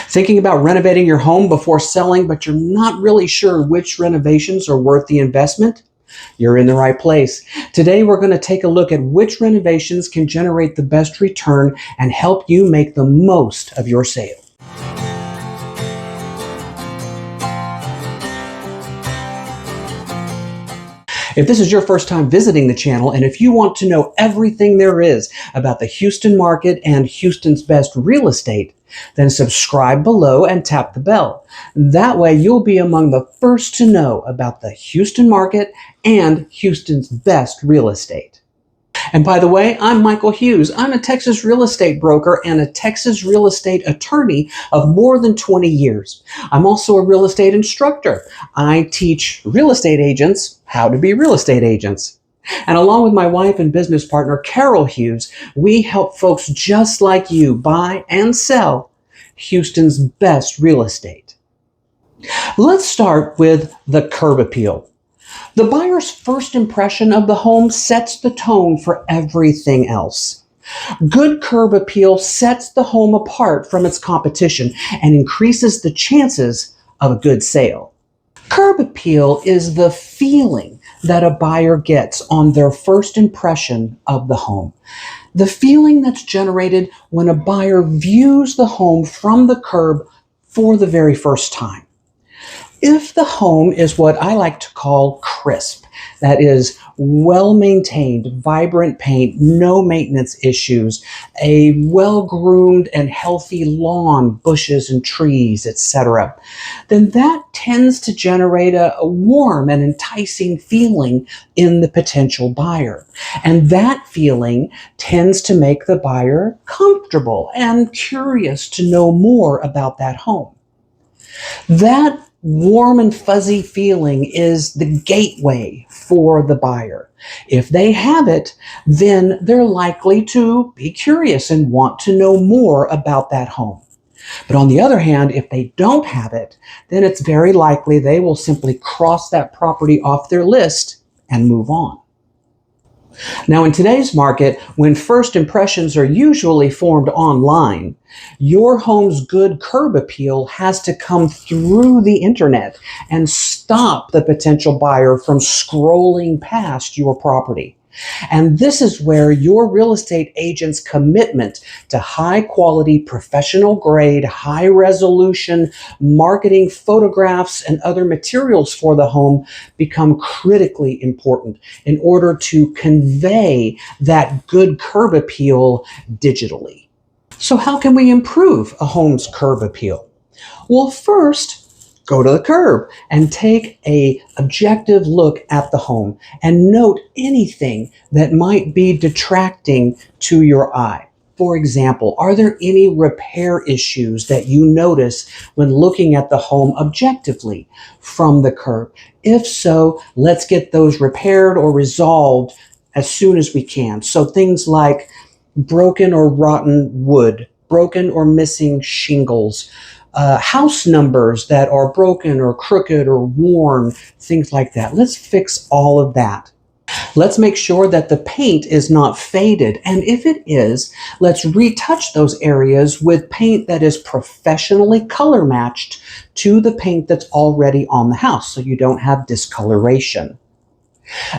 Thinking about renovating your home before selling, but you're not really sure which renovations are worth the investment? You're in the right place. Today, we're going to take a look at which renovations can generate the best return and help you make the most of your sale. If this is your first time visiting the channel, and if you want to know everything there is about the Houston market and Houston's best real estate, then subscribe below and tap the bell. That way you'll be among the first to know about the Houston market and Houston's best real estate. And by the way, I'm Michael Hughes. I'm a Texas real estate broker and a Texas real estate attorney of more than 20 years. I'm also a real estate instructor. I teach real estate agents how to be real estate agents. And along with my wife and business partner, Carol Hughes, we help folks just like you buy and sell Houston's best real estate. Let's start with the curb appeal. The buyer's first impression of the home sets the tone for everything else. Good curb appeal sets the home apart from its competition and increases the chances of a good sale. Curb appeal is the feeling that a buyer gets on their first impression of the home. The feeling that's generated when a buyer views the home from the curb for the very first time. If the home is what I like to call crisp, that is well-maintained, vibrant paint, no maintenance issues, a well-groomed and healthy lawn, bushes and trees, etc., then that tends to generate a warm and enticing feeling in the potential buyer. And that feeling tends to make the buyer comfortable and curious to know more about that home. That warm and fuzzy feeling is the gateway for the buyer. If they have it, then they're likely to be curious and want to know more about that home. But on the other hand, if they don't have it, then it's very likely they will simply cross that property off their list and move on. Now, in today's market, when first impressions are usually formed online, your home's good curb appeal has to come through the internet and stop the potential buyer from scrolling past your property. And this is where your real estate agent's commitment to high quality, professional grade, high resolution marketing photographs and other materials for the home become critically important in order to convey that good curb appeal digitally. So how can we improve a home's curb appeal? Well, first, go to the curb and take an objective look at the home and note anything that might be detracting to your eye. For example, are there any repair issues that you notice when looking at the home objectively from the curb? If so, let's get those repaired or resolved as soon as we can. So things like broken or rotten wood, broken or missing shingles, house numbers that are broken or crooked or worn, things like that. Let's fix all of that. Let's make sure that the paint is not faded. And if it is, let's retouch those areas with paint that is professionally color matched to the paint that's already on the house so you don't have discoloration.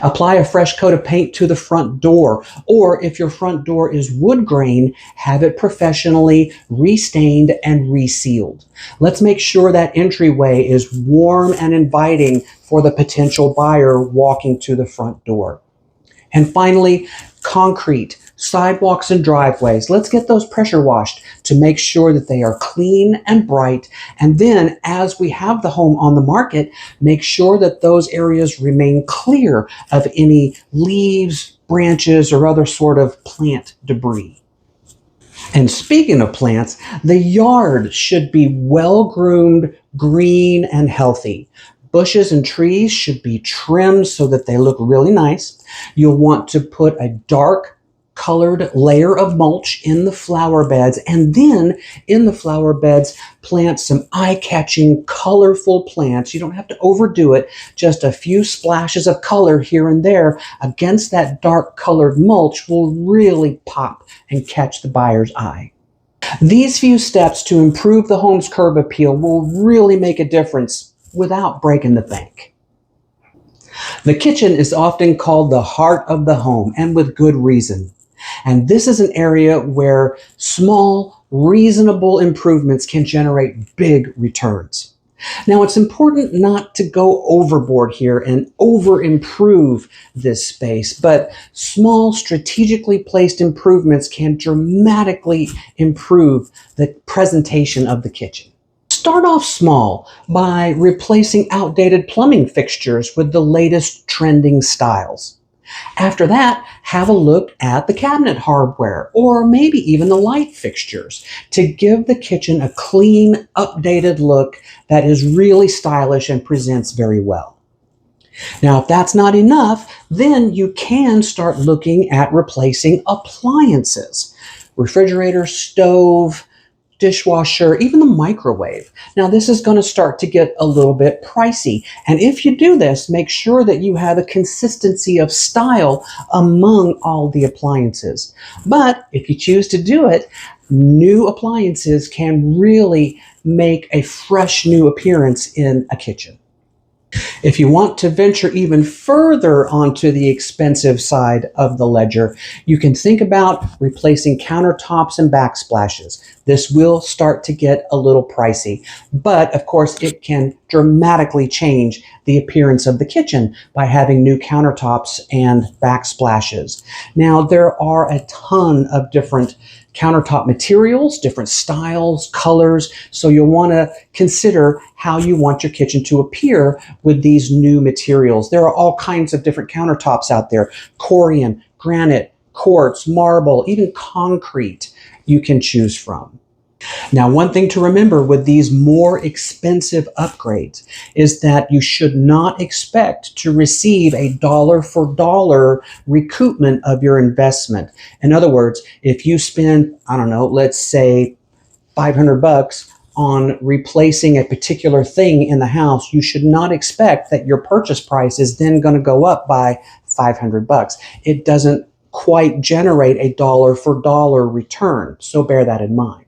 Apply a fresh coat of paint to the front door, or if your front door is wood grain, have it professionally restained and resealed. Let's make sure that entryway is warm and inviting for the potential buyer walking to the front door. And finally, concrete, sidewalks and driveways. Let's get those pressure washed to make sure that they are clean and bright. And then as we have the home on the market, make sure that those areas remain clear of any leaves, branches, or other sort of plant debris. And speaking of plants, the yard should be well-groomed, green, and healthy. Bushes and trees should be trimmed so that they look really nice. You'll want to put a dark colored layer of mulch in the flower beds, and then in the flower beds plant some eye-catching colorful plants. You don't have to overdo it, just a few splashes of color here and there against that dark colored mulch will really pop and catch the buyer's eye. These few steps to improve the home's curb appeal will really make a difference without breaking the bank. The kitchen is often called the heart of the home, and with good reason. And this is an area where small, reasonable improvements can generate big returns. Now, it's important not to go overboard here and over improve this space, but small, strategically placed improvements can dramatically improve the presentation of the kitchen. Start off small by replacing outdated plumbing fixtures with the latest trending styles. After that, have a look at the cabinet hardware or maybe even the light fixtures to give the kitchen a clean, updated look that is really stylish and presents very well. Now, if that's not enough, then you can start looking at replacing appliances. Refrigerator, stove, dishwasher, even the microwave. Now, this is going to start to get a little bit pricey. And if you do this, make sure that you have a consistency of style among all the appliances. But if you choose to do it, new appliances can really make a fresh new appearance in a kitchen. If you want to venture even further onto the expensive side of the ledger, you can think about replacing countertops and backsplashes. This will start to get a little pricey, but of course it can dramatically change the appearance of the kitchen by having new countertops and backsplashes. Now, there are a ton of different countertop materials, different styles, colors, so you'll want to consider how you want your kitchen to appear with these new materials. There are all kinds of different countertops out there: Corian, granite, quartz, marble, even concrete you can choose from. Now, one thing to remember with these more expensive upgrades is that you should not expect to receive a dollar for dollar recoupment of your investment. In other words, if you spend, I don't know, let's say $500 on replacing a particular thing in the house, you should not expect that your purchase price is then going to go up by $500. It doesn't quite generate a dollar for dollar return, so bear that in mind.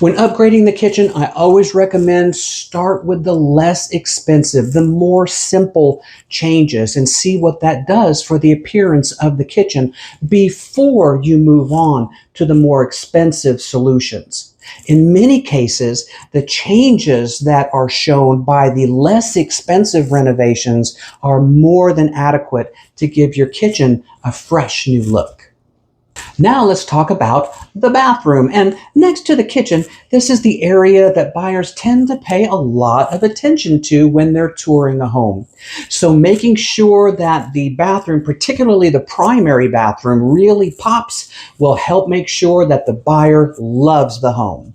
When upgrading the kitchen, I always recommend start with the less expensive, the more simple changes, and see what that does for the appearance of the kitchen before you move on to the more expensive solutions. In many cases, the changes that are shown by the less expensive renovations are more than adequate to give your kitchen a fresh new look. Now let's talk about the bathroom. And next to the kitchen, this is the area that buyers tend to pay a lot of attention to when they're touring a home. So making sure that the bathroom, particularly the primary bathroom, really pops will help make sure that the buyer loves the home.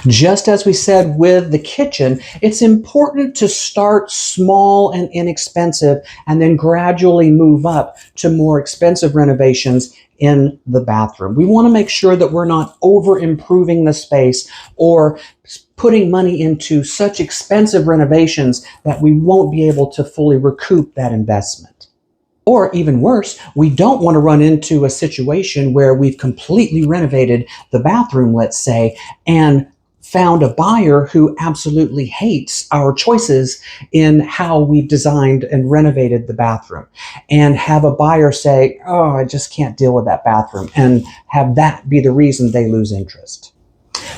Just as we said with the kitchen, it's important to start small and inexpensive and then gradually move up to more expensive renovations in the bathroom. We want to make sure that we're not over improving the space or putting money into such expensive renovations that we won't be able to fully recoup that investment. Or even worse, we don't want to run into a situation where we've completely renovated the bathroom, let's say, and found a buyer who absolutely hates our choices in how we've designed and renovated the bathroom, and have a buyer say, "Oh, I just can't deal with that bathroom," and have that be the reason they lose interest.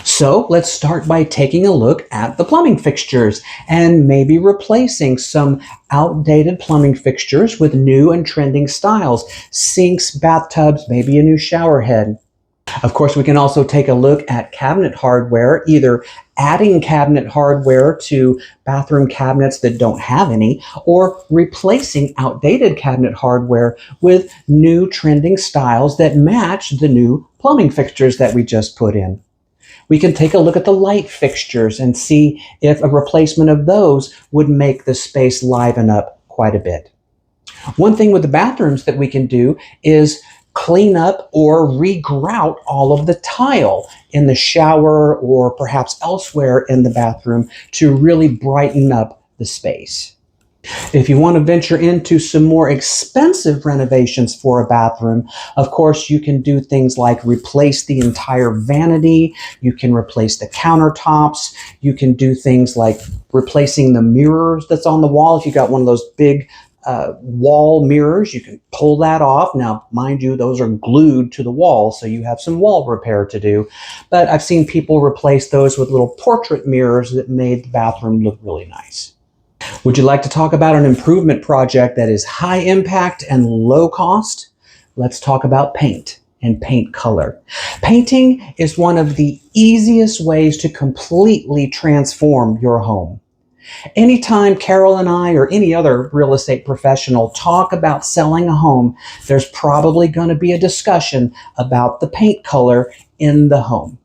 So let's start by taking a look at the plumbing fixtures and maybe replacing some outdated plumbing fixtures with new and trending styles: sinks, bathtubs, maybe a new shower head. Of course, we can also take a look at cabinet hardware, either adding cabinet hardware to bathroom cabinets that don't have any, or replacing outdated cabinet hardware with new trending styles that match the new plumbing fixtures that we just put in. We can take a look at the light fixtures and see if a replacement of those would make the space liven up quite a bit. One thing with the bathrooms that we can do is clean up or regrout all of the tile in the shower or perhaps elsewhere in the bathroom to really brighten up the space. If you want to venture into some more expensive renovations for a bathroom, of course, you can do things like replace the entire vanity. You can replace the countertops. You can do things like replacing the mirrors that's on the wall. If you got one of those big wall mirrors, you can pull that off. Now, mind you, those are glued to the wall, so you have some wall repair to do. But I've seen people replace those with little portrait mirrors that made the bathroom look really nice. Would you like to talk about an improvement project that is high impact and low cost? Let's talk about paint and paint color. Painting is one of the easiest ways to completely transform your home. Anytime Carol and I or any other real estate professional talk about selling a home, there's probably going to be a discussion about the paint color in the home.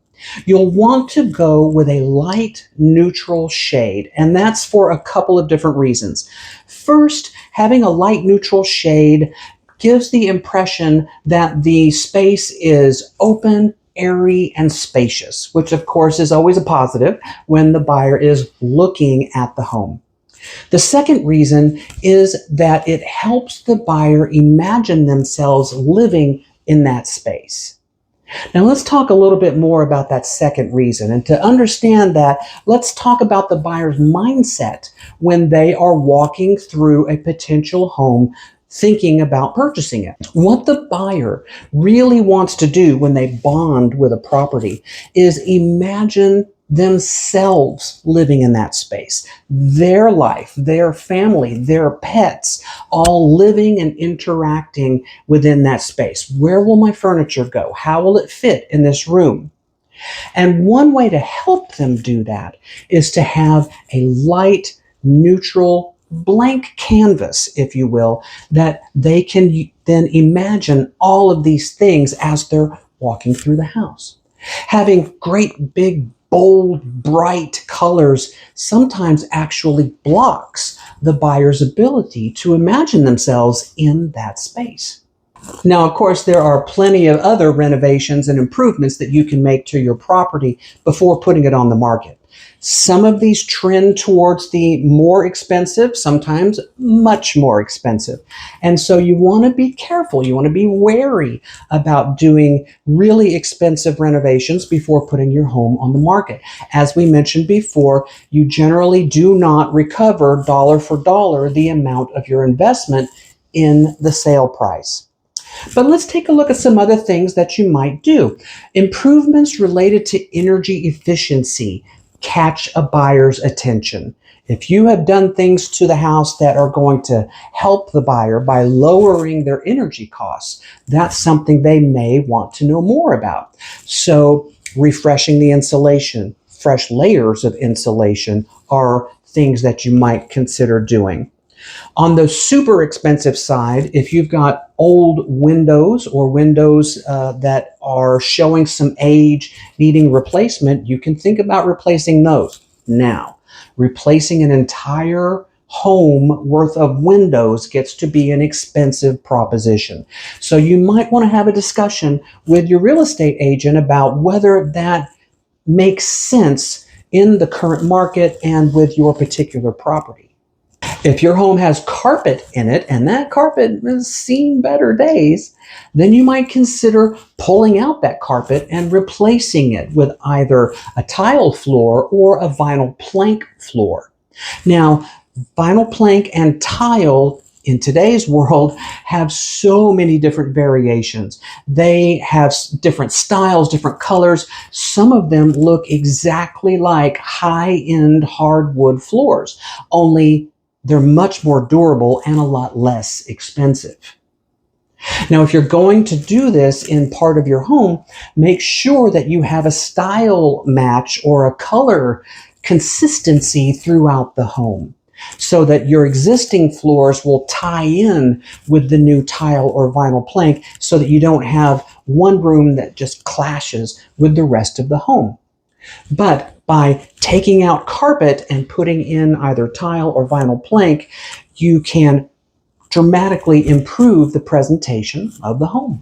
You'll want to go with a light neutral shade, and that's for a couple of different reasons. First, having a light neutral shade gives the impression that the space is open, airy, and spacious, which of course is always a positive when the buyer is looking at the home. The second reason is that it helps the buyer imagine themselves living in that space. Now let's talk a little bit more about that second reason. And to understand that, let's talk about the buyer's mindset when they are walking through a potential home thinking about purchasing it. What the buyer really wants to do when they bond with a property is imagine themselves living in that space, their life, their family, their pets, all living and interacting within that space. Where will my furniture go? How will it fit in this room? And one way to help them do that is to have a light, neutral, blank canvas, if you will, that they can then imagine all of these things as they're walking through the house. Having great big bold, bright colors sometimes actually blocks the buyer's ability to imagine themselves in that space. Now, of course, there are plenty of other renovations and improvements that you can make to your property before putting it on the market. Some of these trend towards the more expensive, sometimes much more expensive. And so you want to be careful. You want to be wary about doing really expensive renovations before putting your home on the market. As we mentioned before, you generally do not recover dollar for dollar the amount of your investment in the sale price. But let's take a look at some other things that you might do. Improvements related to energy efficiency catch a buyer's attention. If you have done things to the house that are going to help the buyer by lowering their energy costs, that's something they may want to know more about. So refreshing the insulation, fresh layers of insulation are things that you might consider doing. On the super expensive side, if you've got old windows or windows that are showing some age, needing replacement, you can think about replacing those. Now, replacing an entire home worth of windows gets to be an expensive proposition. So you might want to have a discussion with your real estate agent about whether that makes sense in the current market and with your particular property. If your home has carpet in it and that carpet has seen better days, then you might consider pulling out that carpet and replacing it with either a tile floor or a vinyl plank floor. Now, vinyl plank and tile in today's world have so many different variations. They have different styles, different colors. Some of them look exactly like high-end hardwood floors, only they're much more durable and a lot less expensive. Now, if you're going to do this in part of your home, make sure that you have a style match or a color consistency throughout the home so that your existing floors will tie in with the new tile or vinyl plank so that you don't have one room that just clashes with the rest of the home. But by taking out carpet and putting in either tile or vinyl plank, you can dramatically improve the presentation of the home.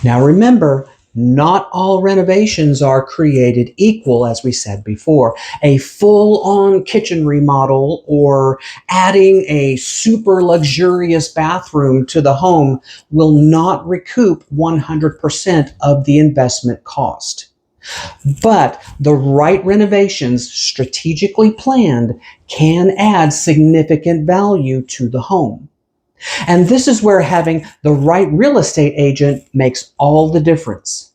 Now remember, Not all renovations are created equal, as we said before. A full-on kitchen remodel or adding a super luxurious bathroom to the home will not recoup 100% of the investment cost. But the right renovations, strategically planned, can add significant value to the home. And this is where having the right real estate agent makes all the difference.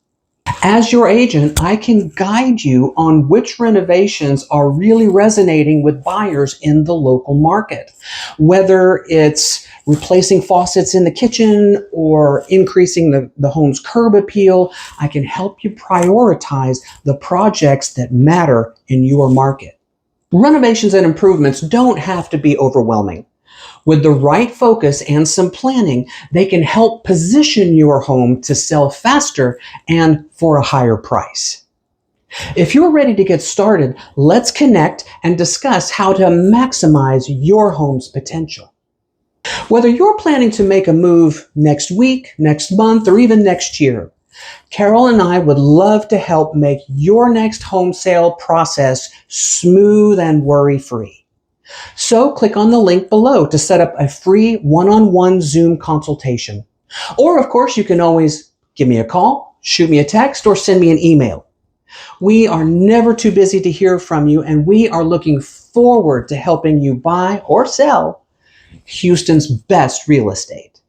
As your agent, I can guide you on which renovations are really resonating with buyers in the local market. Whether it's replacing faucets in the kitchen or increasing the home's curb appeal, I can help you prioritize the projects that matter in your market. Renovations and improvements don't have to be overwhelming. With the right focus and some planning, they can help position your home to sell faster and for a higher price. If you're ready to get started, let's connect and discuss how to maximize your home's potential. Whether you're planning to make a move next week, next month, or even next year, Carol and I would love to help make your next home sale process smooth and worry-free. So click on the link below to set up a free one-on-one Zoom consultation. Or, of course, you can always give me a call, shoot me a text, or send me an email. We are never too busy to hear from you, and we are looking forward to helping you buy or sell Houston's best real estate.